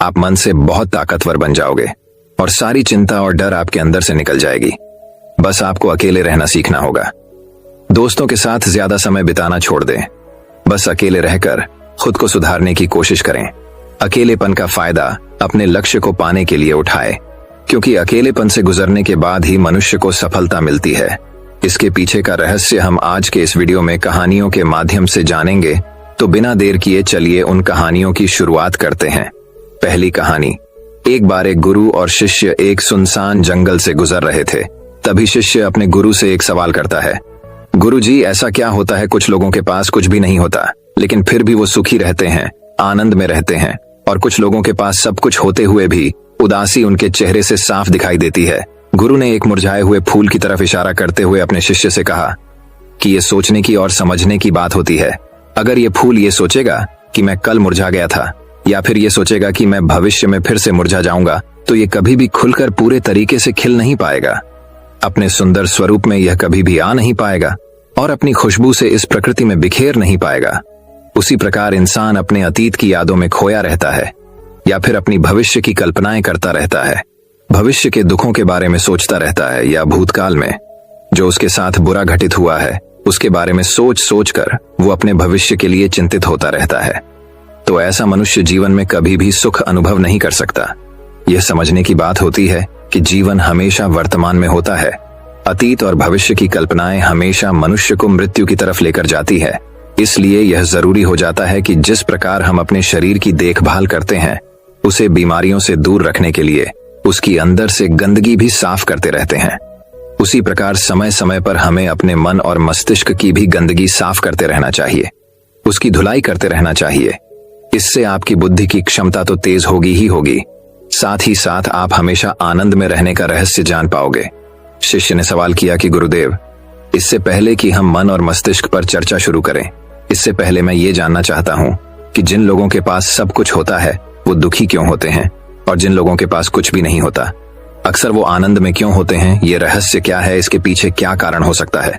आप मन से बहुत ताकतवर बन जाओगे और सारी चिंता और डर आपके अंदर से निकल जाएगी। बस आपको अकेले रहना सीखना होगा। दोस्तों के साथ ज्यादा समय बिताना छोड़ दें। बस अकेले रहकर खुद को सुधारने की कोशिश करें। अकेलेपन का फायदा अपने लक्ष्य को पाने के लिए उठाएं, क्योंकि अकेलेपन से गुजरने के बाद ही मनुष्य को सफलता मिलती है। इसके पीछे का रहस्य हम आज के इस वीडियो में कहानियों के माध्यम से जानेंगे, तो बिना देर किए चलिए उन कहानियों की शुरुआत करते हैं। पहली कहानी। एक बार एक गुरु और शिष्य एक सुनसान जंगल से गुजर रहे थे। तभी शिष्य अपने गुरु से एक सवाल करता है, गुरुजी, ऐसा क्या होता है कुछ लोगों के पास कुछ भी नहीं होता, लेकिन फिर भी वो सुखी रहते हैं, आनंद में रहते हैं, और कुछ लोगों के पास सब कुछ होते हुए भी उदासी उनके चेहरे से साफ दिखाई देती है। गुरु ने एक मुरझाए हुए फूल की तरफ इशारा करते हुए अपने शिष्य से कहा कि ये सोचने की और समझने की बात होती है। अगर ये फूल ये सोचेगा कि मैं कल मुरझा गया था, या फिर ये सोचेगा कि मैं भविष्य में फिर से मुरझा जाऊंगा, तो ये कभी भी खुलकर पूरे तरीके से खिल नहीं पाएगा। अपने सुंदर स्वरूप में यह कभी भी आ नहीं पाएगा और अपनी खुशबू से इस प्रकृति में बिखेर नहीं पाएगा। उसी प्रकार इंसान अपने अतीत की यादों में खोया रहता है, या फिर अपनी भविष्य की कल्पनाएं करता रहता है। भविष्य के दुखों के बारे में सोचता रहता है, या भूतकाल में जो उसके साथ बुरा घटित हुआ है उसके बारे में सोच सोच कर वो अपने भविष्य के लिए चिंतित होता रहता है। तो ऐसा मनुष्य जीवन में कभी भी सुख अनुभव नहीं कर सकता। यह समझने की बात होती है कि जीवन हमेशा वर्तमान में होता है। अतीत और भविष्य की कल्पनाएं हमेशा मनुष्य को मृत्यु की तरफ लेकर जाती है। इसलिए यह जरूरी हो जाता है कि जिस प्रकार हम अपने शरीर की देखभाल करते हैं, उसे बीमारियों से दूर रखने के लिए उसकी अंदर से गंदगी भी साफ करते रहते हैं, उसी प्रकार समय समय पर हमें अपने मन और मस्तिष्क की भी गंदगी साफ करते रहना चाहिए, उसकी धुलाई करते रहना चाहिए। इससे आपकी बुद्धि की क्षमता तो तेज होगी ही होगी, साथ ही साथ आप हमेशा आनंद में रहने का रहस्य जान पाओगे। शिष्य ने सवाल किया कि गुरुदेव, इससे पहले कि हम मन और मस्तिष्क पर चर्चा शुरू करें, इससे पहले मैं ये जानना चाहता हूँ कि जिन लोगों के पास सब कुछ होता है वो दुखी क्यों होते हैं, और जिन लोगों के पास कुछ भी नहीं होता अक्सर वो आनंद में क्यों होते हैं? ये रहस्य क्या है? इसके पीछे क्या कारण हो सकता है?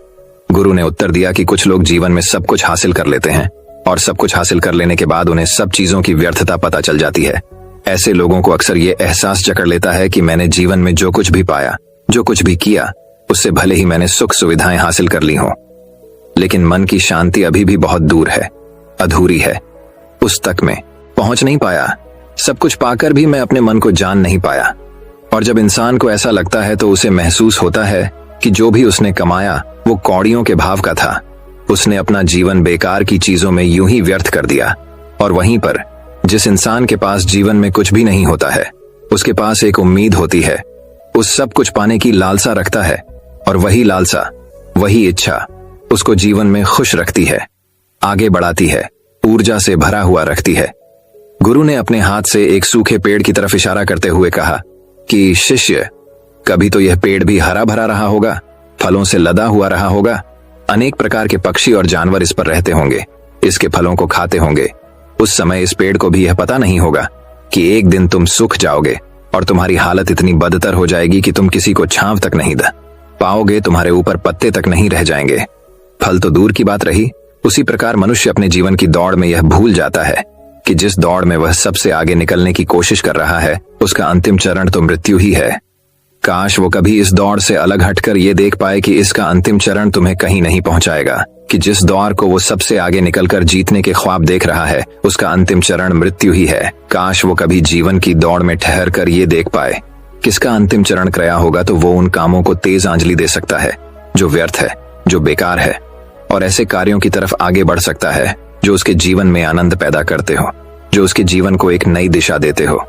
गुरु ने उत्तर दिया कि कुछ लोग जीवन में सब कुछ हासिल कर लेते हैं, और सब कुछ हासिल कर लेने के बाद उन्हें सब चीजों की व्यर्थता पता चल जाती है। ऐसे लोगों को अक्सर ये एहसास जकड़ लेता है कि मैंने जीवन में जो कुछ भी पाया, जो कुछ भी किया, उससे भले ही मैंने सुख सुविधाएं हासिल कर ली हों, लेकिन मन की शांति अभी भी बहुत दूर है, अधूरी है, उस तक में पहुंच नहीं पाया। सब कुछ पाकर भी मैं अपने मन को जान नहीं पाया। और जब इंसान को ऐसा लगता है तो उसे महसूस होता है कि जो भी उसने कमाया वो कौड़ियों के भाव का था। उसने अपना जीवन बेकार की चीजों में यूं ही व्यर्थ कर दिया। और वहीं पर जिस इंसान के पास जीवन में कुछ भी नहीं होता है, उसके पास एक उम्मीद होती है, उस सब कुछ पाने की लालसा रखता है, और वही लालसा, वही इच्छा उसको जीवन में खुश रखती है, आगे बढ़ाती है, ऊर्जा से भरा हुआ रखती है। गुरु ने अपने हाथ से एक सूखे पेड़ की तरफ इशारा करते हुए कहा कि शिष्य, कभी तो यह पेड़ भी हरा भरा रहा होगा, फलों से लदा हुआ रहा होगा, अनेक प्रकार के पक्षी और जानवर इस पर रहते होंगे, इसके फलों को खाते होंगे। उस समय इस पेड़ को भी यह पता नहीं होगा कि एक दिन तुम सूख जाओगे और तुम्हारी हालत इतनी बदतर हो जाएगी कि तुम किसी को छांव तक नहीं दे पाओगे, तुम्हारे ऊपर पत्ते तक नहीं रह जाएंगे। फल तो दूर की बात रही। उसी प्रकार मनुष्य अपने जीवन की दौड़ में यह भूल जाता है कि जिस दौड़ में वह सबसे आगे निकलने की कोशिश कर रहा है, उसका अंतिम चरण तो मृत्यु ही है। काश वो कभी इस दौड़ से अलग हटकर ये देख पाए कि इसका अंतिम चरण तुम्हें कहीं नहीं पहुंचाएगा, कि जिस दौड़ को वो सबसे आगे निकलकर जीतने के ख्वाब देख रहा है, उसका अंतिम चरण मृत्यु ही है। काश वो कभी जीवन की दौड़ में ठहर कर ये देख पाए किसका अंतिम चरण क्या होगा, तो वो उन कामों को तेज आंजलि दे सकता है जो व्यर्थ है, जो बेकार है, और ऐसे कार्यों की तरफ आगे बढ़ सकता है जो उसके जीवन में आनंद पैदा करते हो, जो उसके जीवन को एक नई दिशा देते हो।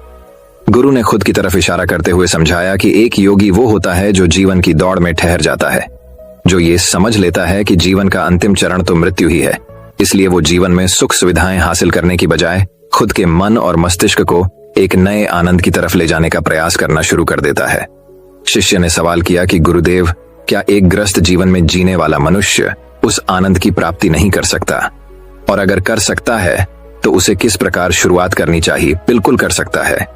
गुरु ने खुद की तरफ इशारा करते हुए समझाया कि एक योगी वो होता है जो जीवन की दौड़ में ठहर जाता है, जो ये समझ लेता है कि जीवन का अंतिम चरण तो मृत्यु ही है। इसलिए वो जीवन में सुख सुविधाएं हासिल करने की बजाय खुद के मन और मस्तिष्क को एक नए आनंद की तरफ ले जाने का प्रयास करना शुरू कर देता है। शिष्य ने सवाल किया कि गुरुदेव, क्या एक ग्रस्त जीवन में जीने वाला मनुष्य उस आनंद की प्राप्ति नहीं कर सकता? और अगर कर सकता है तो उसे किस प्रकार शुरुआत करनी चाहिए? बिल्कुल कर सकता है।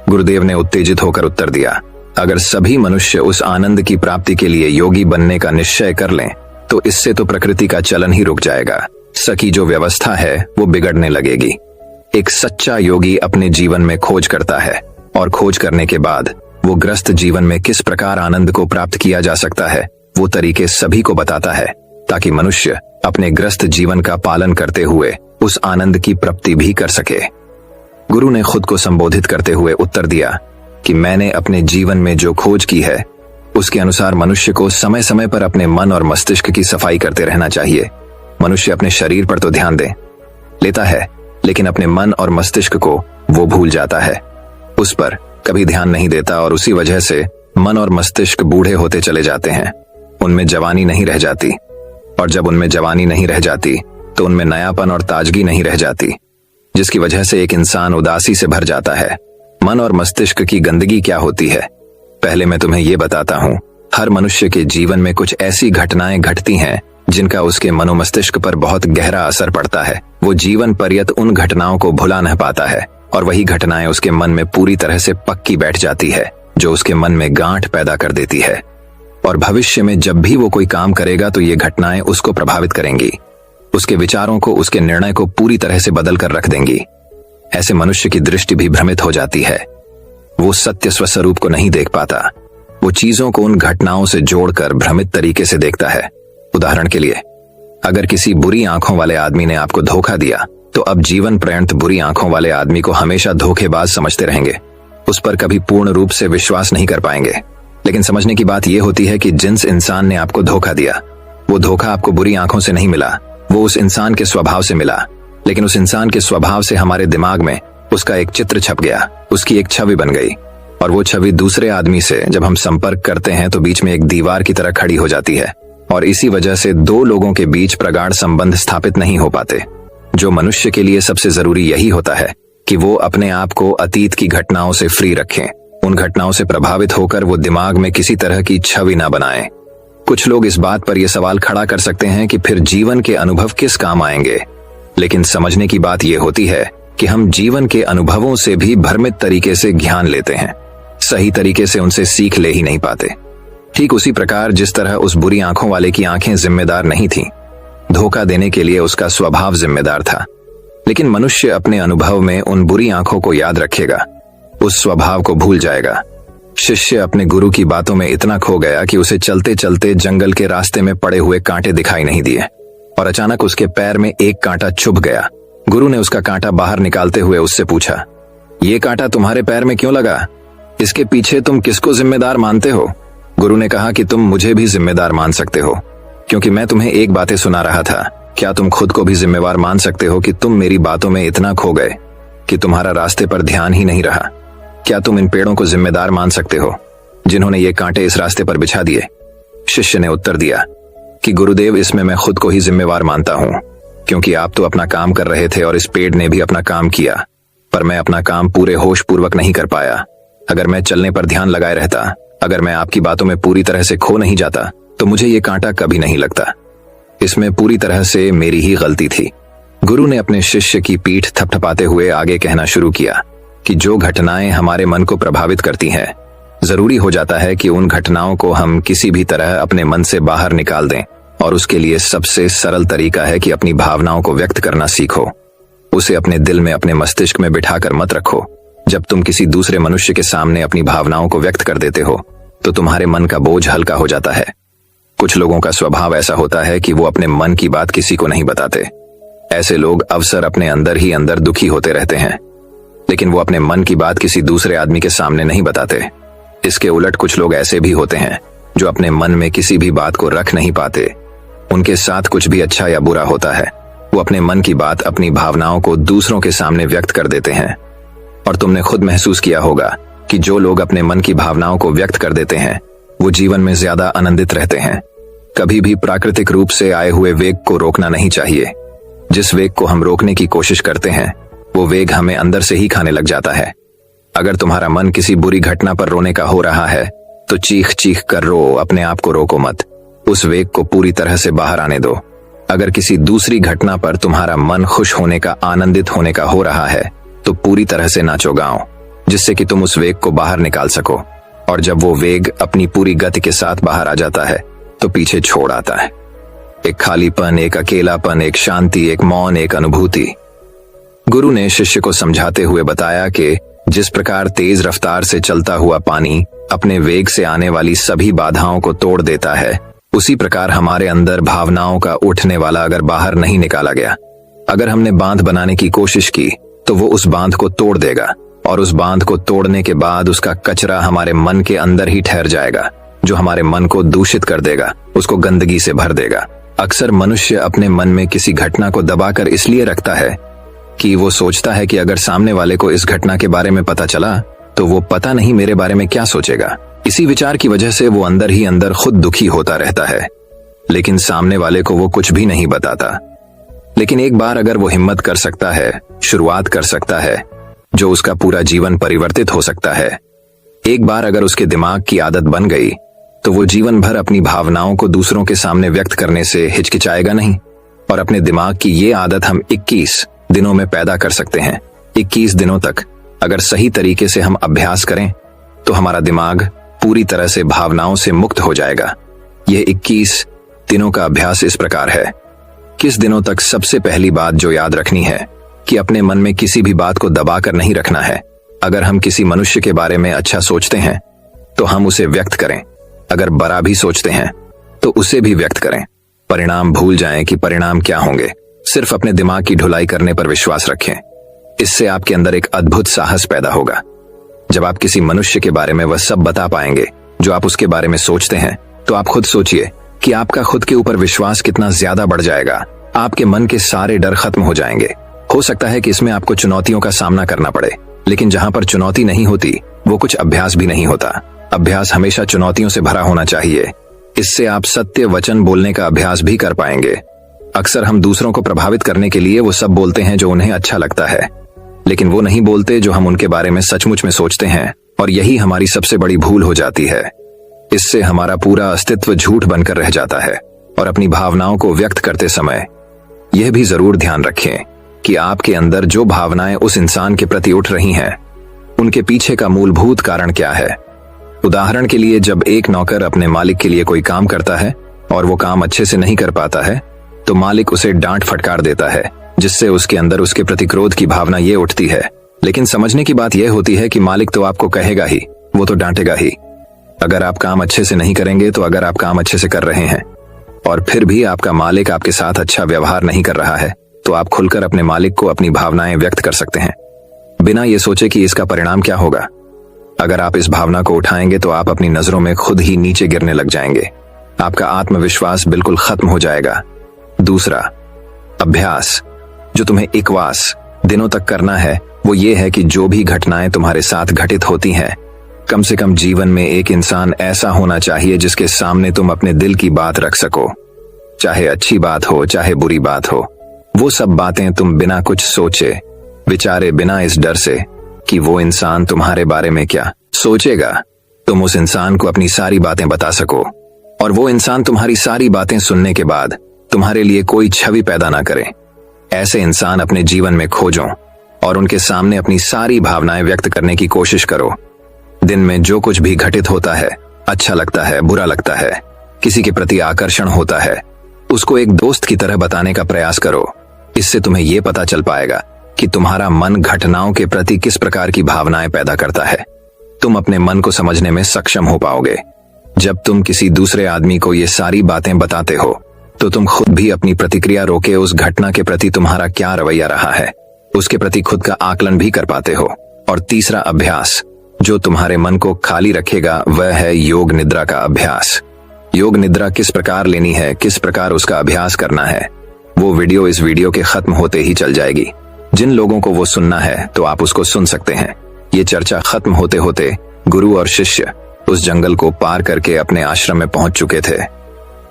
गुरुदेव ने उत्तेजित होकर उत्तर दिया, अगर सभी मनुष्य उस आनंद की प्राप्ति के लिए योगी बनने का निश्चय कर लें, तो इससे तो प्रकृति का चलन ही रुक जाएगा। सकी जो व्यवस्था है वो बिगड़ने लगेगी। एक सच्चा योगी अपने जीवन में खोज करता है और खोज करने के बाद वो ग्रस्त जीवन में किस प्रकार आनंद को प्राप्त किया जा सकता है वो तरीके सभी को बताता है, ताकि मनुष्य अपने ग्रस्त जीवन का पालन करते हुए उस आनंद की प्राप्ति भी कर सके। गुरु ने खुद को संबोधित करते हुए उत्तर दिया कि मैंने अपने जीवन में जो खोज की है उसके अनुसार मनुष्य को समय समय पर अपने मन और मस्तिष्क की सफाई करते रहना चाहिए। मनुष्य अपने शरीर पर तो ध्यान लेता है, लेकिन अपने मन और मस्तिष्क को वो भूल जाता है, उस पर कभी ध्यान नहीं देता और उसी वजह से मन और मस्तिष्क बूढ़े होते चले जाते हैं। उनमें जवानी नहीं रह जाती, और जब उनमें जवानी नहीं रह जाती तो उनमें नयापन और ताजगी नहीं रह जाती, जिसकी वजह से एक इंसान उदासी से भर जाता है। मन और मस्तिष्क की गंदगी क्या होती है, पहले मैं तुम्हें ये बताता हूँ। हर मनुष्य के जीवन में कुछ ऐसी घटनाएं घटती हैं जिनका उसके मनोमस्तिष्क पर बहुत गहरा असर पड़ता है। वो जीवन पर्यंत उन घटनाओं को भुला नहीं पाता है और वही घटनाएं उसके मन में पूरी तरह से पक्की बैठ जाती है, जो उसके मन में गांठ पैदा कर देती है। और भविष्य में जब भी वो कोई काम करेगा तो ये घटनाएं उसको प्रभावित करेंगी, उसके विचारों को, उसके निर्णय को पूरी तरह से बदल कर रख देंगी। ऐसे मनुष्य की दृष्टि भी भ्रमित हो जाती है। वो सत्य स्वस्वरूप को नहीं देख पाता, वो चीजों को उन घटनाओं से जोड़कर भ्रमित तरीके से देखता है। उदाहरण के लिए, अगर किसी बुरी आंखों वाले आदमी ने आपको धोखा दिया तो अब जीवन पर्यंत बुरी आंखों वाले आदमी को हमेशा धोखेबाज समझते रहेंगे, उस पर कभी पूर्ण रूप से विश्वास नहीं कर पाएंगे। लेकिन समझने की बात यह होती है कि जिस इंसान ने आपको धोखा दिया वो धोखा आपको बुरी आंखों से नहीं मिला, वो उस इंसान के स्वभाव से मिला। लेकिन उस इंसान के स्वभाव से हमारे दिमाग में उसका एक चित्र छप गया, उसकी एक छवि बन गई, और वो छवि दूसरे आदमी से जब हम संपर्क करते हैं तो बीच में एक दीवार की तरह खड़ी हो जाती है, और इसी वजह से दो लोगों के बीच प्रगाढ़ संबंध स्थापित नहीं हो पाते। जो मनुष्य के लिए सबसे जरूरी यही होता है कि वो अपने आप को अतीत की घटनाओं से फ्री रखें। उन घटनाओं से प्रभावित होकर वो दिमाग में किसी तरह की छवि ना बनाएं। कुछ लोग इस बात पर यह सवाल खड़ा कर सकते हैं कि फिर जीवन के अनुभव किस काम आएंगे, लेकिन समझने की बात यह होती है कि हम जीवन के अनुभवों से भी भ्रमित तरीके से ज्ञान लेते हैं, सही तरीके से उनसे सीख ले ही नहीं पाते। ठीक उसी प्रकार जिस तरह उस बुरी आंखों वाले की आंखें जिम्मेदार नहीं थीं, धोखा देने के लिए उसका स्वभाव जिम्मेदार था, लेकिन मनुष्य अपने अनुभव में उन बुरी आंखों को याद रखेगा, उस स्वभाव को भूल जाएगा। शिष्य अपने गुरु की बातों में इतना खो गया कि उसे चलते चलते जंगल के रास्ते में पड़े हुए कांटे दिखाई नहीं दिए, और अचानक उसके पैर में एक कांटा चुभ गया। गुरु ने उसका कांटा बाहर निकालते हुए उससे पूछा, ये कांटा तुम्हारे पैर में क्यों लगा? इसके पीछे तुम किसको जिम्मेदार मानते हो? गुरु ने कहा कि तुम मुझे भी जिम्मेदार मान सकते हो, क्योंकि मैं तुम्हें एक बातें सुना रहा था। क्या तुम खुद को भी जिम्मेवार मान सकते हो कि तुम मेरी बातों में इतना खो गए कि तुम्हारा रास्ते पर ध्यान ही नहीं रहा? क्या तुम इन पेड़ों को जिम्मेदार मान सकते हो जिन्होंने ये कांटे इस रास्ते पर बिछा दिए? शिष्य ने उत्तर दिया कि गुरुदेव, इसमें मैं खुद को ही जिम्मेवार मानता हूं, क्योंकि आप तो अपना काम कर रहे थे और इस पेड़ ने भी अपना काम किया, पर मैं अपना काम पूरे होश पूर्वक नहीं कर पाया। अगर मैं चलने पर ध्यान लगाए रहता, अगर मैं आपकी बातों में पूरी तरह से खो नहीं जाता, तो मुझे ये कांटा कभी नहीं लगता। इसमें पूरी तरह से मेरी ही गलती थी। गुरु ने अपने शिष्य की पीठ थपथपाते हुए आगे कहना शुरू किया कि जो घटनाएं हमारे मन को प्रभावित करती हैं, जरूरी हो जाता है कि उन घटनाओं को हम किसी भी तरह अपने मन से बाहर निकाल दें, और उसके लिए सबसे सरल तरीका है कि अपनी भावनाओं को व्यक्त करना सीखो। उसे अपने दिल में, अपने मस्तिष्क में बिठाकर मत रखो। जब तुम किसी दूसरे मनुष्य के सामने अपनी भावनाओं को व्यक्त कर देते हो तो तुम्हारे मन का बोझ हल्का हो जाता है। कुछ लोगों का स्वभाव ऐसा होता है कि वो अपने मन की बात किसी को नहीं बताते। ऐसे लोग अवसर अपने अंदर ही अंदर दुखी होते रहते हैं, लेकिन वो अपने मन की बात किसी दूसरे आदमी के सामने नहीं बताते। इसके उलट कुछ लोग ऐसे भी होते हैं जो अपने मन में किसी भी बात को रख नहीं पाते। उनके साथ कुछ भी अच्छा या बुरा होता है, वो अपने मन की बात, अपनी भावनाओं को दूसरों के सामने व्यक्त कर देते हैं। और तुमने खुद महसूस किया होगा कि जो लोग अपने मन की भावनाओं को व्यक्त कर देते हैं वो जीवन में ज्यादा आनंदित रहते हैं। कभी भी प्राकृतिक रूप से आए हुए वेग को रोकना नहीं चाहिए। जिस वेग को हम रोकने की कोशिश करते हैं वो वेग हमें अंदर से ही खाने लग जाता है। अगर तुम्हारा मन किसी बुरी घटना पर रोने का हो रहा है तो चीख चीख कर रो, अपने आप को रोको मत। उस वेग को पूरी तरह से बाहर आने दो। अगर किसी दूसरी घटना पर तुम्हारा मन खुश होने का, आनंदित होने का हो रहा है तो पूरी तरह से नाचो गाओ, जिससे कि तुम उस वेग को बाहर निकाल सको। और जब वो वेग अपनी पूरी गति के साथ बाहर आ जाता है तो पीछे छोड़ आता है एक खालीपन, एक अकेलापन, एक शांति, एक मौन, एक अनुभूति। गुरु ने शिष्य को समझाते हुए बताया कि जिस प्रकार तेज रफ्तार से चलता हुआ पानी अपने वेग से आने वाली सभी बाधाओं को तोड़ देता है, उसी प्रकार हमारे अंदर भावनाओं का उठने वाला अगर बाहर नहीं निकाला गया, अगर हमने बांध बनाने की कोशिश की तो वो उस बांध को तोड़ देगा, और उस बांध को तोड़ने के बाद उसका कचरा हमारे मन के अंदर ही ठहर जाएगा, जो हमारे मन को दूषित कर देगा, उसको गंदगी से भर देगा। अक्सर मनुष्य अपने मन में किसी घटना को दबाकर इसलिए रखता है कि वो सोचता है कि अगर सामने वाले को इस घटना के बारे में पता चला तो वो पता नहीं मेरे बारे में क्या सोचेगा। इसी विचार की वजह से वो अंदर ही अंदर खुद दुखी होता रहता है, लेकिन सामने वाले को वो कुछ भी नहीं बताता। लेकिन एक बार अगर वो हिम्मत कर सकता है, शुरुआत कर सकता है, जो उसका पूरा जीवन परिवर्तित हो सकता है। एक बार अगर उसके दिमाग की आदत बन गई तो वो जीवन भर अपनी भावनाओं को दूसरों के सामने व्यक्त करने से हिचकिचाएगा नहीं। और अपने दिमाग की ये आदत हम 21 दिनों में पैदा कर सकते हैं। 21 दिनों तक अगर सही तरीके से हम अभ्यास करें तो हमारा दिमाग पूरी तरह से भावनाओं से मुक्त हो जाएगा। यह 21 दिनों का अभ्यास इस प्रकार है। किस दिनों तक सबसे पहली बात जो याद रखनी है कि अपने मन में किसी भी बात को दबाकर नहीं रखना है। अगर हम किसी मनुष्य के बारे में अच्छा सोचते हैं तो हम उसे व्यक्त करें, अगर बुरा भी सोचते हैं तो उसे भी व्यक्त करें। परिणाम भूल जाएं कि परिणाम क्या होंगे, सिर्फ अपने दिमाग की ढुलाई करने पर विश्वास रखें। इससे आपके अंदर एक अद्भुत साहस पैदा होगा। जब आप किसी मनुष्य के बारे में वह सब बता पाएंगे जो आप उसके बारे में सोचते हैं, तो आप खुद सोचिए कि आपका खुद के ऊपर विश्वास कितना ज्यादा बढ़ जाएगा। आपके मन के सारे डर खत्म हो जाएंगे। हो सकता है कि इसमें आपको चुनौतियों का सामना करना पड़े, लेकिन जहां पर चुनौती नहीं होती वो कुछ अभ्यास भी नहीं होता। अभ्यास हमेशा चुनौतियों से भरा होना चाहिए। इससे आप सत्य वचन बोलने का अभ्यास भी कर पाएंगे। अक्सर हम दूसरों को प्रभावित करने के लिए वो सब बोलते हैं जो उन्हें अच्छा लगता है, लेकिन वो नहीं बोलते जो हम उनके बारे में सचमुच में सोचते हैं, और यही हमारी सबसे बड़ी भूल हो जाती है। इससे हमारा पूरा अस्तित्व झूठ बनकर रह जाता है। और अपनी भावनाओं को व्यक्त करते समय यह भी जरूर ध्यान रखें कि आपके अंदर जो भावनाएं उस इंसान के प्रति उठ रही हैं, उनके पीछे का मूलभूत कारण क्या है। उदाहरण के लिए, जब एक नौकर अपने मालिक के लिए कोई काम करता है और वो काम अच्छे से नहीं कर पाता है, तो मालिक उसे डांट फटकार देता है, जिससे उसके अंदर उसके प्रति क्रोध की भावना ये उठती है। लेकिन समझने की बात यह होती है कि मालिक तो आपको कहेगा ही, वो तो डांटेगा ही। अगर आप काम अच्छे से नहीं करेंगे, तो अगर आप काम अच्छे से कर रहे हैं और फिर भी आपका मालिक आपके साथ अच्छा व्यवहार नहीं कर रहा है, तो आप खुलकर अपने मालिक को अपनी भावनाएं व्यक्त कर सकते हैं, बिना ये सोचे कि इसका परिणाम क्या होगा। अगर आप इस भावना को उठाएंगे तो आप अपनी नजरों में खुद ही नीचे गिरने लग जाएंगे। आपका आत्मविश्वास बिल्कुल खत्म हो जाएगा। दूसरा अभ्यास जो तुम्हें 21 दिनों तक करना है, वो ये है कि जो भी घटनाएं तुम्हारे साथ घटित होती हैं, कम से कम जीवन में एक इंसान ऐसा होना चाहिए जिसके सामने तुम अपने दिल की बात रख सको। चाहे अच्छी बात हो, चाहे बुरी बात हो, वो सब बातें तुम बिना कुछ सोचे विचारे, बिना इस डर से कि वो इंसान तुम्हारे बारे में क्या सोचेगा, तुम उस इंसान को अपनी सारी बातें बता सको, और वो इंसान तुम्हारी सारी बातें सुनने के बाद तुम्हारे लिए कोई छवि पैदा ना करे। ऐसे इंसान अपने जीवन में खोजो और उनके सामने अपनी सारी भावनाएं व्यक्त करने की कोशिश करो। दिन में जो कुछ भी घटित होता है, अच्छा लगता है, बुरा लगता है, किसी के प्रति आकर्षण होता है, उसको एक दोस्त की तरह बताने का प्रयास करो। इससे तुम्हें यह पता चल पाएगा कि तुम्हारा मन घटनाओं के प्रति किस प्रकार की भावनाएं पैदा करता है। तुम अपने मन को समझने में सक्षम हो पाओगे। जब तुम किसी दूसरे आदमी को ये सारी बातें बताते हो, तो तुम खुद भी अपनी प्रतिक्रिया रोके उस घटना के प्रति तुम्हारा क्या रवैया रहा है, उसके प्रति खुद का आकलन भी कर पाते हो। और तीसरा अभ्यास जो तुम्हारे मन को खाली रखेगा, वह है योग निद्रा का अभ्यास। योग निद्रा किस प्रकार लेनी है, किस प्रकार उसका अभ्यास करना है, वो वीडियो इस वीडियो के खत्म होते ही चल जाएगी। जिन लोगों को वो सुनना है तो आप उसको सुन सकते हैं। ये चर्चा खत्म होते होते गुरु और शिष्य उस जंगल को पार करके अपने आश्रम में पहुंच चुके थे।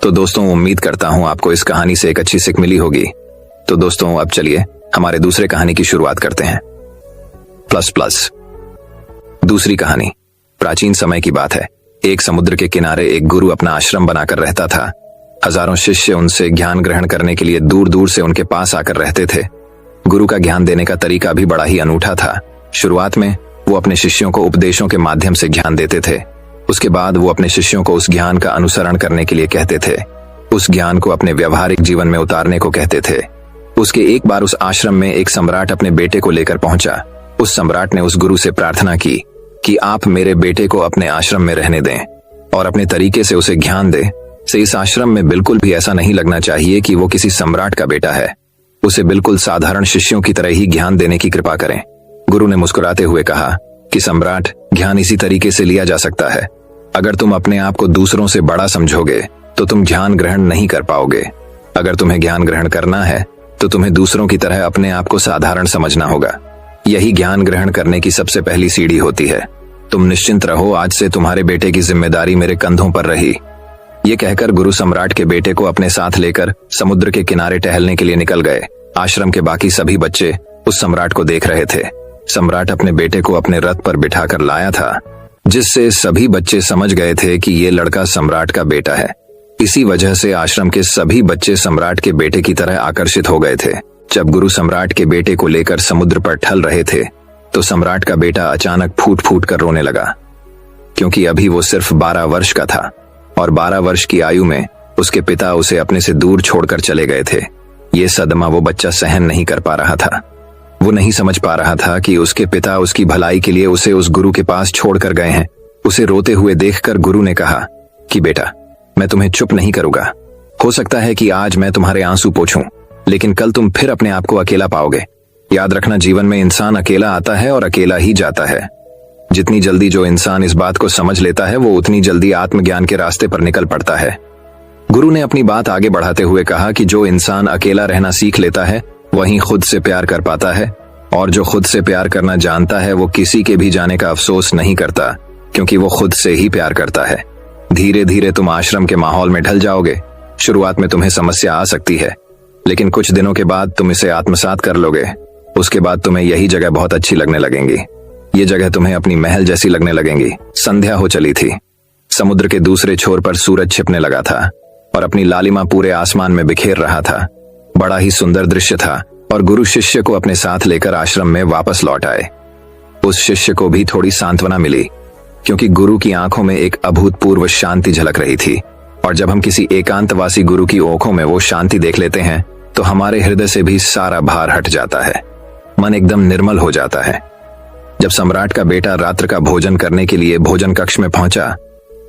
तो दोस्तों, उम्मीद करता हूं आपको इस कहानी से एक अच्छी सीख मिली होगी। तो दोस्तों, अब चलिए हमारे दूसरे कहानी की शुरुआत करते हैं। प्लस दूसरी कहानी प्राचीन समय की बात है। एक समुद्र के किनारे एक गुरु अपना आश्रम बनाकर रहता था। हजारों शिष्य उनसे ज्ञान ग्रहण करने के लिए दूर दूर से उनके पास आकर रहते थे। गुरु का ज्ञान देने का तरीका भी बड़ा ही अनूठा था। शुरुआत में वो अपने शिष्यों को उपदेशों के माध्यम से ज्ञान देते थे। उसके बाद वो अपने शिष्यों को उस ज्ञान का अनुसरण करने के लिए कहते थे। उस ज्ञान को अपने व्यवहारिक जीवन में उतारने को कहते थे। उसके एक बार उस आश्रम में एक सम्राट अपने बेटे को लेकर पहुंचा। उस सम्राट ने उस गुरु से प्रार्थना की कि आप मेरे बेटे को अपने आश्रम में रहने दें और अपने तरीके से उसे ज्ञान दें। से इस आश्रम में बिल्कुल भी ऐसा नहीं लगना चाहिए कि वो किसी सम्राट का बेटा है। उसे बिल्कुल साधारण शिष्यों की तरह ही ज्ञान देने की कृपा करें। गुरु ने मुस्कुराते हुए कहा कि सम्राट, ज्ञान इसी तरीके से लिया जा सकता है। अगर तुम अपने आप को दूसरों से बड़ा समझोगे तो तुम ज्ञान ग्रहण नहीं कर पाओगे। अगर तुम्हें ज्ञान ग्रहण करना है तो तुम्हें दूसरों की तरह अपने आप को साधारण समझना होगा। यही ज्ञान ग्रहण करने की सबसे पहली सीढ़ी होती है। तुम निश्चिंत रहो, आज से तुम्हारे बेटे की जिम्मेदारी मेरे कंधों पर रही। ये कहकर गुरु सम्राट के बेटे को अपने साथ लेकर समुद्र के किनारे टहलने के लिए निकल गए। आश्रम के बाकी सभी बच्चे उस सम्राट को देख रहे थे। सम्राट अपने बेटे को अपने रथ पर बिठाकर लाया था, जिससे सभी बच्चे समझ गए थे कि ये लड़का सम्राट का बेटा है। इसी वजह से आश्रम के सभी बच्चे सम्राट के बेटे की तरह आकर्षित हो गए थे। जब गुरु सम्राट के बेटे को लेकर समुद्र पर ठल रहे थे तो सम्राट का बेटा अचानक फूट फूट कर रोने लगा, क्योंकि अभी वो सिर्फ 12 वर्ष का था और 12 वर्ष की आयु में उसके पिता उसे अपने से दूर छोड़कर चले गए थे। ये सदमा वो बच्चा सहन नहीं कर पा रहा था। वो नहीं समझ पा रहा था कि उसके पिता उसकी भलाई के लिए उसे उस गुरु के पास छोड़कर गए हैं। उसे रोते हुए देखकर गुरु ने कहा कि बेटा, मैं तुम्हें चुप नहीं करूंगा। हो सकता है कि आज मैं तुम्हारे आंसू पोंछूं, लेकिन कल तुम फिर अपने आप को अकेला पाओगे। याद रखना, जीवन में इंसान अकेला आता है और अकेला ही जाता है। जितनी जल्दी जो इंसान इस बात को समझ लेता है वो उतनी जल्दी आत्मज्ञान के रास्ते पर निकल पड़ता है। गुरु ने अपनी बात आगे बढ़ाते हुए कहा कि जो इंसान अकेला रहना सीख लेता है वही खुद से प्यार कर पाता है, और जो खुद से प्यार करना जानता है वो किसी के भी जाने का अफसोस नहीं करता, क्योंकि वो खुद से ही प्यार करता है। धीरे धीरे तुम आश्रम के माहौल में ढल जाओगे। शुरुआत में तुम्हें समस्या आ सकती है, लेकिन कुछ दिनों के बाद तुम इसे आत्मसात कर लोगे। उसके बाद तुम्हें यही जगह बहुत अच्छी लगने लगेंगी। ये जगह तुम्हें अपनी महल जैसी लगने लगेंगी। संध्या हो चली थी। समुद्र के दूसरे छोर पर सूरज छिपने लगा था और अपनी लालिमा पूरे आसमान में बिखेर रहा था। बड़ा ही सुंदर दृश्य था और गुरु शिष्य को अपने साथ लेकर आश्रम में वापस लौट आए। उस शिष्य को भी थोड़ी सांत्वना मिली, क्योंकि गुरु की आंखों में एक अभूतपूर्व शांति झलक रही थी। और जब हम किसी एकांतवासी गुरु की आंखों में वो शांति देख लेते हैं तो हमारे हृदय से भी सारा भार हट जाता है। मन एकदम निर्मल हो जाता है। जब सम्राट का बेटा रात्र का भोजन करने के लिए भोजन कक्ष में पहुंचा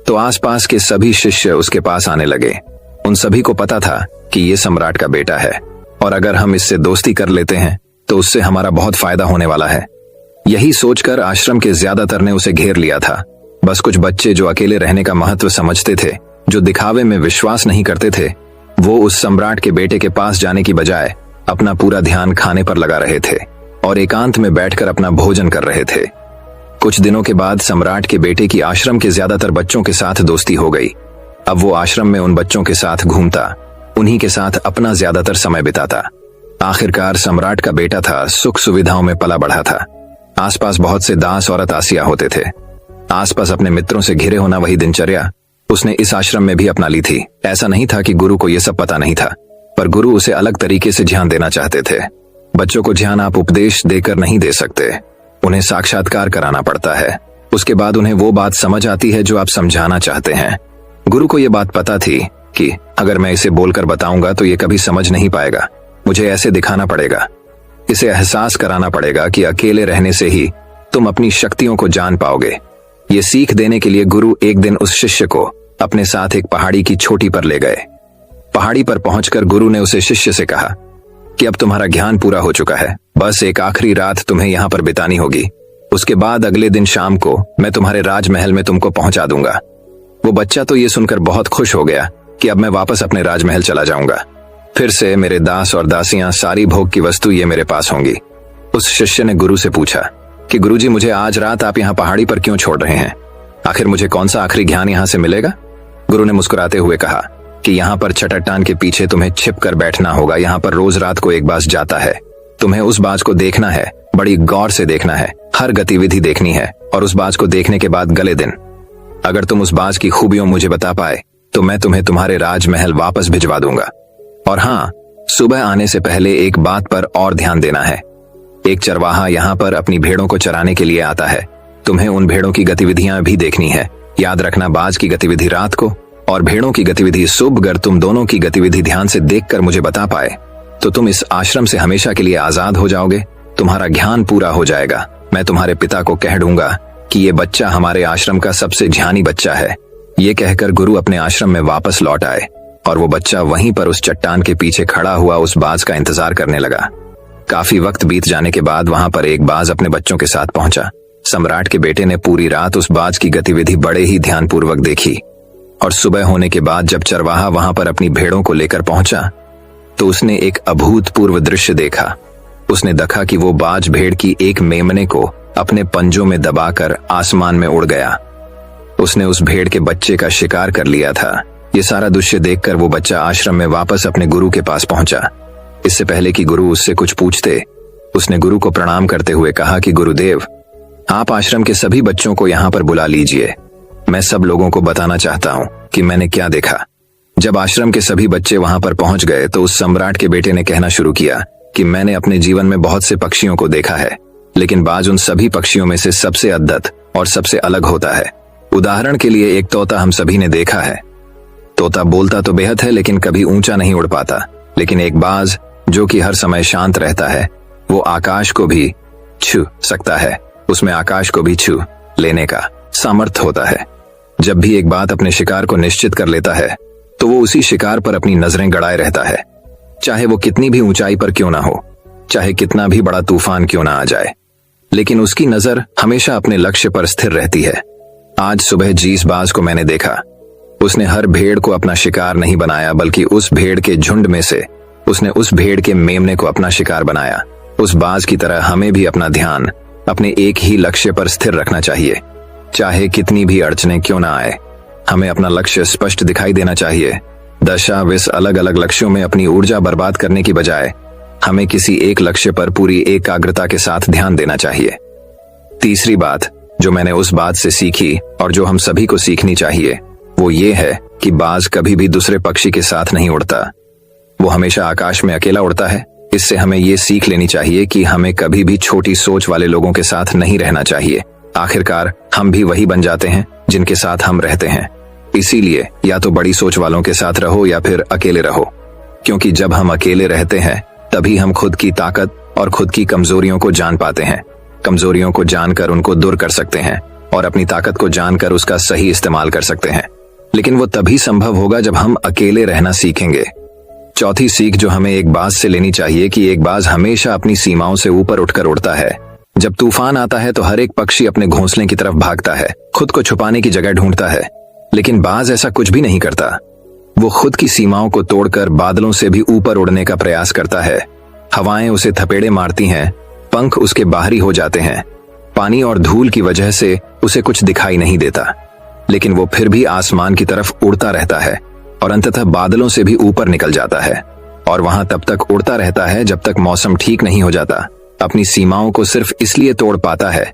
तो आसपास के सभी शिष्य उसके पास आने लगे। उन सभी को पता था कि ये सम्राट का बेटा है और अगर हम इससे दोस्ती कर लेते हैं तो उससे हमारा बहुत फायदा होने वाला है। यही सोचकर आश्रम के ज्यादातर ने उसे घेर लिया था। बस कुछ बच्चे जो अकेले रहने का महत्व समझते थे, जो दिखावे में विश्वास नहीं करते थे, वो उस सम्राट के बेटे के पास जाने की बजाय अपना पूरा ध्यान खाने पर लगा रहे थे और एकांत में बैठकर अपना भोजन कर रहे थे। कुछ दिनों के बाद सम्राट के बेटे की आश्रम के ज्यादातर बच्चों के साथ दोस्ती हो गई। अब वो आश्रम में उन बच्चों के साथ घूमता, उन्हीं के साथ अपना ज्यादातर समय बिताता। आखिरकार सम्राट का बेटा था, सुख सुविधाओं में पला बढ़ा था। आसपास बहुत से दास और दासियां होते थे। आसपास अपने मित्रों से घिरे होना वही दिनचर्या उसने इस आश्रम में भी अपना ली थी। ऐसा नहीं था कि गुरु को यह सब पता नहीं था, पर गुरु उसे अलग तरीके से ध्यान देना चाहते थे। बच्चों को ध्यान आप उपदेश देकर नहीं दे सकते, उन्हें साक्षात्कार कराना पड़ता है। उसके बाद उन्हें वो बात समझ आती है जो आप समझाना चाहते हैं। गुरु को यह बात पता थी कि अगर मैं इसे बोलकर बताऊंगा तो ये कभी समझ नहीं पाएगा। मुझे ऐसे दिखाना पड़ेगा, इसे एहसास कराना पड़ेगा कि अकेले रहने से ही तुम अपनी शक्तियों को जान पाओगे। ये सीख देने के लिए गुरु एक दिन उस शिष्य को अपने साथ एक पहाड़ी की चोटी पर ले गए। पहाड़ी पर पहुंचकर गुरु ने उसे शिष्य से कहा कि अब तुम्हारा ज्ञान पूरा हो चुका है, बस एक आखिरी रात तुम्हें यहाँ पर बितानी होगी। उसके बाद अगले दिन शाम को मैं तुम्हारे राजमहल में तुमको पहुंचा दूंगा। वो बच्चा तो ये सुनकर बहुत खुश हो गया कि अब मैं वापस अपने राजमहल चला जाऊंगा। फिर से मेरे दास और दासियां, सारी भोग की वस्तु ये मेरे पास होंगी। उस शिष्य ने गुरु से पूछा कि गुरुजी, मुझे आज रात आप यहाँ पहाड़ी पर क्यों छोड़ रहे हैं? आखिर मुझे कौन सा आखिरी ज्ञान यहाँ से मिलेगा? गुरु ने मुस्कुराते हुए कहा कि यहाँ पर चट्टान के पीछे तुम्हें छिप कर बैठना होगा। यहाँ पर रोज रात को एक बाज जाता है। तुम्हें उस बाज को देखना है, बड़ी गौर से देखना है, हर गतिविधि देखनी है, और उस बाज को देखने के बाद गले दिन अगर तुम उस बाज की खूबियों मुझे बता पाए तो मैं तुम्हें तुम्हारे राजमहल वापस भिजवा दूंगा। और हाँ, सुबह आने से पहले एक बात पर और ध्यान देना है। एक चरवाहा यहाँ पर अपनी भेड़ों को चराने के लिए आता है। तुम्हें उन भेड़ों की गतिविधियां भी देखनी है। याद रखना, बाज की गतिविधि रात को और भेड़ों की गतिविधि सुबह। अगर तुम दोनों की गतिविधि ध्यान से देखकर मुझे बता पाए तो तुम इस आश्रम से हमेशा के लिए आजाद हो जाओगे, तुम्हारा ज्ञान पूरा हो जाएगा। मैं तुम्हारे पिता को कह दूंगा कि ये बच्चा हमारे आश्रम का सबसे ध्यानी बच्चा है। ये कहकर गुरु अपने आश्रम में वापस लौट आए और वो बच्चा वहीं पर उस चट्टान के पीछे खड़ा हुआ उस बाज का इंतजार करने लगा। काफी वक्त बीत जाने के बाद वहां पर एक बाज अपने बच्चों के साथ पहुंचा। सम्राट के बेटे ने पूरी रात उस बाज की गतिविधि बड़े ही ध्यानपूर्वक देखी और सुबह होने के बाद जब चरवाहा वहां पर अपनी भेड़ों को लेकर पहुंचा तो उसने एक अभूतपूर्व दृश्य देखा। उसने देखा कि वो बाज भेड़ की एक मेमने को अपने पंजों में दबाकर आसमान में उड़ गया। उसने उस भेड़ के बच्चे का शिकार कर लिया था। ये सारा दृश्य देखकर वो बच्चा आश्रम में वापस अपने गुरु के पास पहुंचा। इससे पहले कि गुरु उससे कुछ पूछते, उसने गुरु को प्रणाम करते हुए कहा कि गुरुदेव, आप आश्रम के सभी बच्चों को यहाँ पर बुला लीजिए। मैं सब लोगों को बताना चाहता हूँ कि मैंने क्या देखा। जब आश्रम के सभी बच्चे वहां पर पहुंच गए तो उस सम्राट के बेटे ने कहना शुरू किया कि मैंने अपने जीवन में बहुत से पक्षियों को देखा है, लेकिन बाज उन सभी पक्षियों में से सबसे अद्भुत और सबसे अलग होता है। उदाहरण के लिए एक तोता हम सभी ने देखा है। तोता बोलता तो बेहद है लेकिन कभी ऊंचा नहीं उड़ पाता, लेकिन एक बाज जो कि हर समय शांत रहता है, वो आकाश को भी छू सकता है। उसमें आकाश को भी छू लेने का सामर्थ्य होता है। जब भी एक बात अपने शिकार को निश्चित कर लेता है तो वो उसी शिकार पर अपनी नजरें गड़ाए रहता है, चाहे वो कितनी भी ऊंचाई पर क्यों ना हो, चाहे कितना भी बड़ा तूफान क्यों ना आ जाए, लेकिन उसकी नजर हमेशा अपने लक्ष्य पर स्थिर रहती है। आज सुबह जिस बाज को मैंने देखा, उसने हर भेड़ को अपना शिकार नहीं बनाया, बल्कि उस भेड़ के झुंड में से उसने उस भेड़ के मेमने को अपना शिकार बनाया। उस बाज की तरह हमें भी अपना ध्यान अपने एक ही लक्ष्य पर स्थिर रखना चाहिए, चाहे कितनी भी अड़चने क्यों ना आए। हमें अपना लक्ष्य स्पष्ट दिखाई देना चाहिए। 10-20 अलग अलग लक्ष्यों में अपनी ऊर्जा बर्बाद करने की बजाय हमें किसी एक लक्ष्य पर पूरी एकाग्रता के साथ ध्यान देना चाहिए। तीसरी बात जो मैंने उस बात से सीखी और जो हम सभी को सीखनी चाहिए वो ये है कि बाज कभी भी दूसरे पक्षी के साथ नहीं उड़ता, वो हमेशा आकाश में अकेला उड़ता है। इससे हमें ये सीख लेनी चाहिए कि हमें कभी भी छोटी सोच वाले लोगों के साथ नहीं रहना चाहिए। आखिरकार हम भी वही बन जाते हैं जिनके साथ हम रहते हैं। इसीलिए या तो बड़ी सोच वालों के साथ रहो या फिर अकेले रहो, क्योंकि जब हम अकेले रहते हैं तभी हम खुद की ताकत और खुद की कमजोरियों को जान पाते हैं। कमजोरियों को जानकर उनको दूर कर सकते हैं और अपनी ताकत को जानकर उसका सही इस्तेमाल कर सकते हैं। लेकिन वो तभी संभव होगा जब हम अकेले रहना सीखेंगे। चौथी सीख जो हमें एक बाज से लेनी चाहिए कि एक बाज हमेशा अपनी सीमाओं से ऊपर उठकर उड़ता है। जब तूफान आता है तो हर एक पक्षी अपने घोंसले की तरफ भागता है, खुद को छुपाने की जगह ढूंढता है, लेकिन बाज ऐसा कुछ भी नहीं करता। वो खुद की सीमाओं को तोड़कर बादलों से भी ऊपर उड़ने का प्रयास करता है। हवाएं उसे थपेड़े मारती हैं, पंख उसके बाहरी हो जाते हैं, पानी और धूल की वजह से उसे कुछ दिखाई नहीं देता, लेकिन वो फिर भी आसमान की तरफ उड़ता रहता है और अंततः बादलों से भी ऊपर निकल जाता है और वहां तब तक उड़ता रहता है जब तक मौसम ठीक नहीं हो जाता। अपनी सीमाओं को सिर्फ इसलिए तोड़ पाता है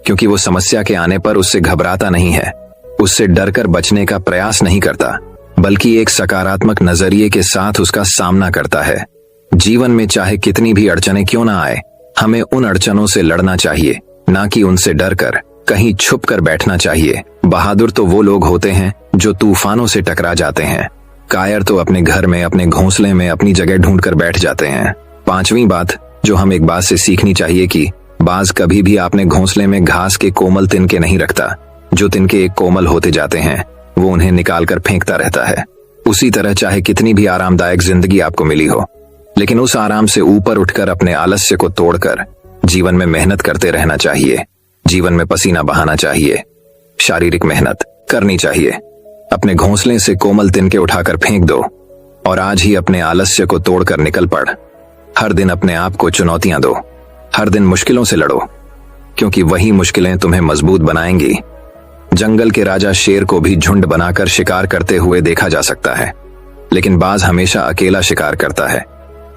क्योंकि वो समस्या के आने पर उससे घबराता नहीं है, उससे डरकर बचने का प्रयास नहीं करता, बल्कि एक सकारात्मक नजरिए के साथ उसका सामना करता है। जीवन में चाहे कितनी भी अड़चनें क्यों ना आए, हमें उन अड़चनों से लड़ना चाहिए, ना कि उनसे डरकर कहीं छुप कर बैठना चाहिए। बहादुर तो वो लोग होते हैं जो तूफानों से टकरा जाते हैं, कायर तो अपने घर में अपने घोंसले में अपनी जगह ढूंढ कर बैठ जाते हैं। पांचवी बात जो हम एक बात से सीखनी चाहिए कि बाज कभी भी अपने घोंसले में घास के कोमल तिनके नहीं रखता। जो तिनके एक कोमल होते जाते हैं वो उन्हें निकाल कर फेंकता रहता है। उसी तरह चाहे कितनी भी आरामदायक जिंदगी आपको मिली हो, लेकिन उस आराम से ऊपर उठकर अपने आलस्य को तोड़कर जीवन में मेहनत करते रहना चाहिए। जीवन में पसीना बहाना चाहिए, शारीरिक मेहनत करनी चाहिए। अपने घोंसले से कोमल तिनके उठाकर फेंक दो और आज ही अपने आलस्य को तोड़कर निकल पड़। हर दिन अपने आप को चुनौतियां दो, हर दिन मुश्किलों से लड़ो, क्योंकि वही मुश्किलें तुम्हें मजबूत बनाएंगी। जंगल के राजा शेर को भी झुंड बनाकर शिकार करते हुए देखा जा सकता है, लेकिन बाज हमेशा अकेला शिकार करता है,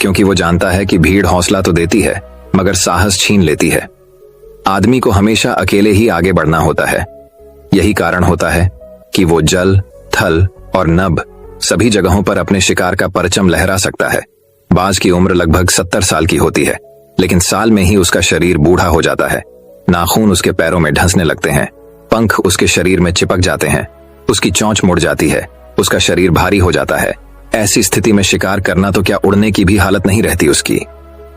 क्योंकि वो जानता है कि भीड़ हौसला तो देती है मगर साहस छीन लेती है। आदमी को हमेशा अकेले ही आगे बढ़ना होता है। यही कारण होता है कि वो जल, थल और नभ सभी जगहों पर अपने शिकार का परचम लहरा सकता है। बाज की उम्र लगभग 70 साल की होती है, लेकिन साल में ही उसका शरीर बूढ़ा हो जाता है। नाखून उसके पैरों में ढंसने लगते हैं, पंख उसके शरीर में चिपक जाते हैं, उसकी चोंच मुड़ जाती है, उसका शरीर भारी हो जाता है, ऐसी स्थिति में शिकार करना तो क्या उड़ने की भी हालत नहीं रहती उसकी।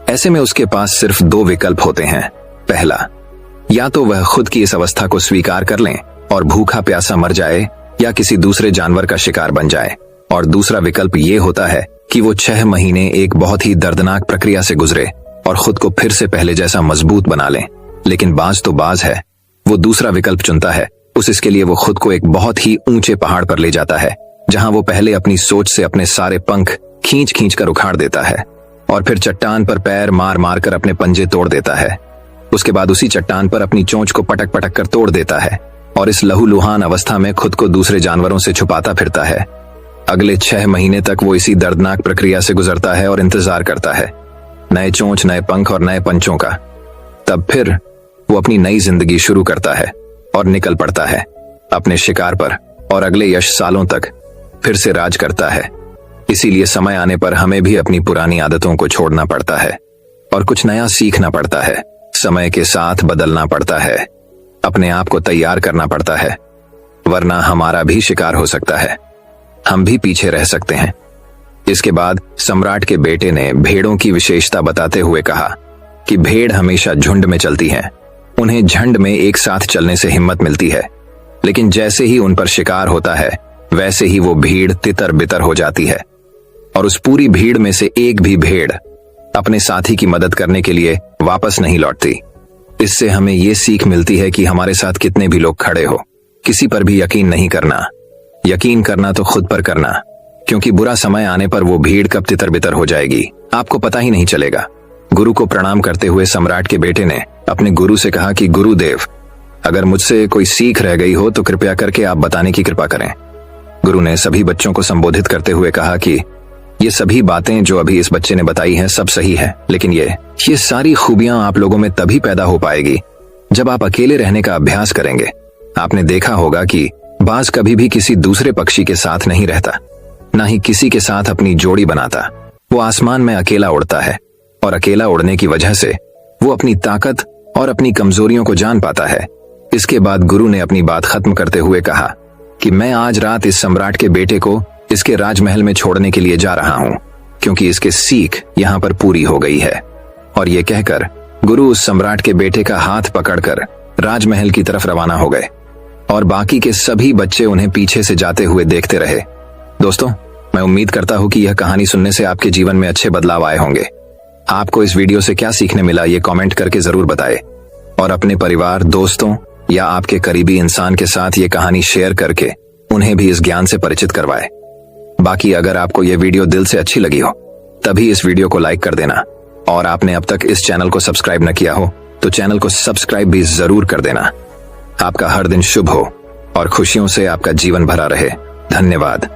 ऐसे में उसके पास सिर्फ दो विकल्प होते हैं। पहला, या तो वह खुद की इस अवस्था को स्वीकार कर लें और भूखा प्यासा मर जाए या किसी दूसरे जानवर का शिकार बन जाए, और दूसरा विकल्प ये होता है कि वो 6 महीने एक बहुत ही दर्दनाक प्रक्रिया से गुजरे और खुद को फिर से पहले जैसा मजबूत बना लें। लेकिन बाज तो बाज है, वो दूसरा विकल्प चुनता है। इसके लिए वो खुद को एक बहुत ही ऊंचे पहाड़ पर ले जाता है, जहां वो पहले अपनी सोच से अपने सारे पंख खींच खींच कर उखाड़ देता है और फिर चट्टान पर पैर मार मार कर अपने पंजे तोड़ देता है। उसके बाद उसी चट्टान पर अपनी चोंच को पटक पटक कर तोड़ देता है और इस लहूलुहान अवस्था में खुद को दूसरे जानवरों से छुपाता फिरता है। अगले 6 महीने तक वो इसी दर्दनाक प्रक्रिया से गुजरता है और इंतजार करता है, नए चोंच, नए पंख और नए पंचों का। तब फिर वो अपनी नई जिंदगी शुरू करता है और निकल पड़ता है अपने शिकार पर और अगले यश सालों तक फिर से राज करता है। इसीलिए समय आने पर हमें भी अपनी पुरानी आदतों को छोड़ना पड़ता है और कुछ नया सीखना पड़ता है। समय के साथ बदलना पड़ता है, अपने आप को तैयार करना पड़ता है, वरना हमारा भी शिकार हो सकता है, हम भी पीछे रह सकते हैं। इसके बाद सम्राट के बेटे ने भेड़ों की विशेषता बताते हुए कहा कि भेड़ हमेशा झुंड में चलती हैं। उन्हें झुंड में एक साथ चलने से हिम्मत मिलती है, लेकिन जैसे ही उन पर शिकार होता है वैसे ही वो भीड़ तितर बितर हो जाती है और उस पूरी भीड़ में से एक भी भेड़ अपने साथी की मदद करने के लिए वापस नहीं लौटती। इससे हमें ये सीख मिलती है कि हमारे साथ कितने भी लोग खड़े हो, किसी पर भी यकीन नहीं करना। यकीन करना तो खुद पर करना, क्योंकि बुरा समय आने पर वो भीड़ कब तितर बितर हो जाएगी आपको पता ही नहीं चलेगा। गुरु को प्रणाम करते हुए सम्राट के बेटे ने अपने गुरु से कहा कि गुरुदेव, अगर मुझसे कोई सीख रह गई हो तो कृपया करके आप बताने की कृपा करें। गुरु ने सभी बच्चों को संबोधित करते हुए कहा कि ये सभी बातें जो अभी इस बच्चे ने बताई हैं सब सही है, लेकिन ये सारी खूबियां आप लोगों में तभी पैदा हो पाएगी जब आप अकेले रहने का अभ्यास करेंगे। आपने देखा होगा कि बाज कभी भी किसी दूसरे पक्षी के साथ नहीं रहता, ना ही किसी के साथ अपनी जोड़ी बनाता। वो आसमान में अकेला उड़ता है और अकेला उड़ने की वजह से वो अपनी ताकत और अपनी कमजोरियों को जान पाता है। इसके बाद गुरु ने अपनी बात खत्म करते हुए कहा कि मैं आज रात इस सम्राट के बेटे को इसके राजमहल में छोड़ने के लिए जा रहा हूं, क्योंकि इसके सीख यहां पर पूरी हो गई है। और ये कहकर गुरु उस सम्राट के बेटे का हाथ पकड़कर राजमहल की तरफ रवाना हो गए और बाकी के सभी बच्चे उन्हें पीछे से जाते हुए देखते रहे। दोस्तों, मैं उम्मीद करता हूं कि यह कहानी सुनने से आपके जीवन में अच्छे बदलाव आए होंगे। आपको इस वीडियो से क्या सीखने मिला ये कमेंट करके जरूर बताएं और अपने परिवार, दोस्तों या आपके करीबी इंसान के साथ ये कहानी शेयर करके उन्हें भी इस ज्ञान से परिचित करवाएं। बाकी अगर आपको यह वीडियो दिल से अच्छी लगी हो तभी इस वीडियो को लाइक कर देना, और आपने अब तक इस चैनल को सब्सक्राइब न किया हो तो चैनल को सब्सक्राइब भी जरूर कर देना। आपका हर दिन शुभ हो और खुशियों से आपका जीवन भरा रहे। धन्यवाद।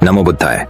नमो बुद्धाय।